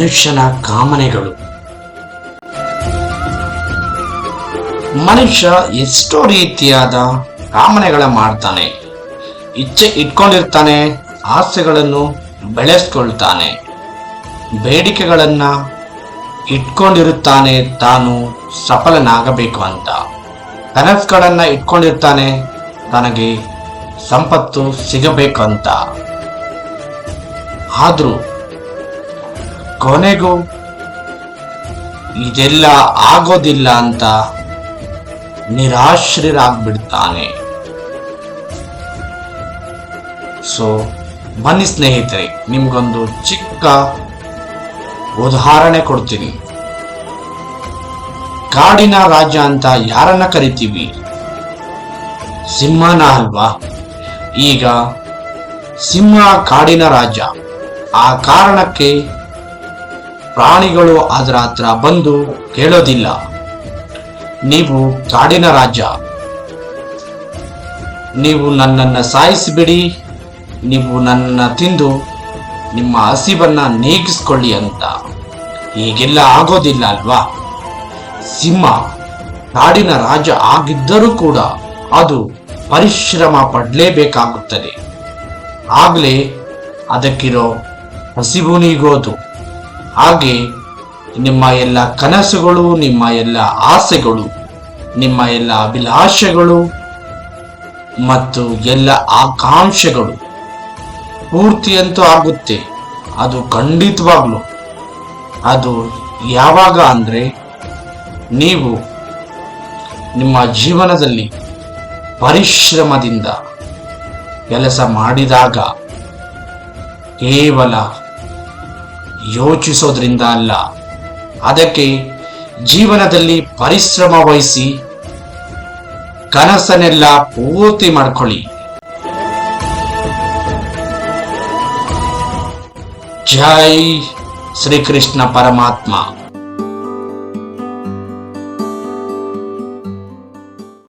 ಮನುಷ್ಯನ ಕಾಮನೆಗಳು. ಮನುಷ್ಯ ಎಷ್ಟೋ ರೀತಿಯಾದ ಕಾಮನೆಗಳ ಮಾಡ್ತಾನೆ, ಇಚ್ಛೆ ಇಟ್ಕೊಂಡಿರ್ತಾನೆ, ಆಸೆಗಳನ್ನು ಬೆಳೆಸ್ಕೊಳ್ತಾನೆ, ಬೇಡಿಕೆಗಳನ್ನ ಇಟ್ಕೊಂಡಿರುತ್ತಾನೆ ತಾನು ಸಫಲನಾಗಬೇಕು ಅಂತ, ಕನಸುಗಳನ್ನ ಇಟ್ಕೊಂಡಿರ್ತಾನೆ ತನಗೆ ಸಂಪತ್ತು ಸಿಗಬೇಕು ಅಂತ. ಆದ್ರೂ ಕೊನೆಗೂ ಇದೆಲ್ಲ ಆಗೋದಿಲ್ಲ ಅಂತ ನಿರಾಶ್ರಯರಾಗ್ಬಿಡ್ತಾನೆ. ಸೊ ಬನ್ನಿ ಸ್ನೇಹಿತರೆ, ನಿಮ್ಗೊಂದು ಚಿಕ್ಕ ಉದಾಹರಣೆ ಕೊಡ್ತೀನಿ. ಕಾಡಿನ ರಾಜ ಅಂತ ಯಾರನ್ನ ಕರಿತೀವಿ? ಸಿಂಹನ ಅಲ್ವಾ? ಈಗ ಸಿಂಹ ಕಾಡಿನ ರಾಜ. ಆ ಕಾರಣಕ್ಕೆ ಪ್ರಾಣಿಗಳು ಅದರ ಹತ್ರ ಬಂದು ಕೇಳೋದಿಲ್ಲ, ನೀವು ಕಾಡಿನ ರಾಜ, ನೀವು ನನ್ನನ್ನು ಸಾಯಿಸಿಬಿಡಿ, ನೀವು ನನ್ನನ್ನು ತಿಂದು ನಿಮ್ಮ ಹಸಿವನ್ನ ನೀಗಿಸ್ಕೊಳ್ಳಿ ಅಂತ. ಹೀಗೆಲ್ಲ ಆಗೋದಿಲ್ಲ ಅಲ್ವಾ? ಸಿಂಹ ಕಾಡಿನ ರಾಜ ಆಗಿದ್ದರೂ ಕೂಡ ಅದು ಪರಿಶ್ರಮ ಪಡಲೇಬೇಕಾಗುತ್ತದೆ. ಆಗ್ಲೇ ಅದಕ್ಕಿರೋ ಹಸಿವು ನೀಗೋದು. ಹಾಗೆ ನಿಮ್ಮ ಎಲ್ಲ ಕನಸುಗಳು, ನಿಮ್ಮ ಎಲ್ಲ ಆಸೆಗಳು, ನಿಮ್ಮ ಎಲ್ಲ ಅಭಿಲಾಷೆಗಳು ಮತ್ತು ಎಲ್ಲ ಆಕಾಂಕ್ಷೆಗಳು ಪೂರ್ತಿಯಂತೂ ಆಗುತ್ತೆ. ಅದು ಖಂಡಿತವಾಗ್ಲು. ಅದು ಯಾವಾಗ ಅಂದ್ರೆ ನೀವು ನಿಮ್ಮ ಜೀವನದಲ್ಲಿ ಪರಿಶ್ರಮದಿಂದ ಕೆಲಸ ಮಾಡಿದಾಗ, ಕೇವಲ ಯೋಚಿಸೋದ್ರಿಂದ ಅಲ್ಲ, ಅದಕ್ಕೆ ಜೀವನದಲ್ಲಿ ಪರಿಶ್ರಮ ವಹಿಸಿ ಕನಸನ್ನೆಲ್ಲ ಪೂರ್ತಿ ಮಾಡ್ಕೊಳ್ಳಿ. ಜೈ ಶ್ರೀಕೃಷ್ಣ ಪರಮಾತ್ಮ.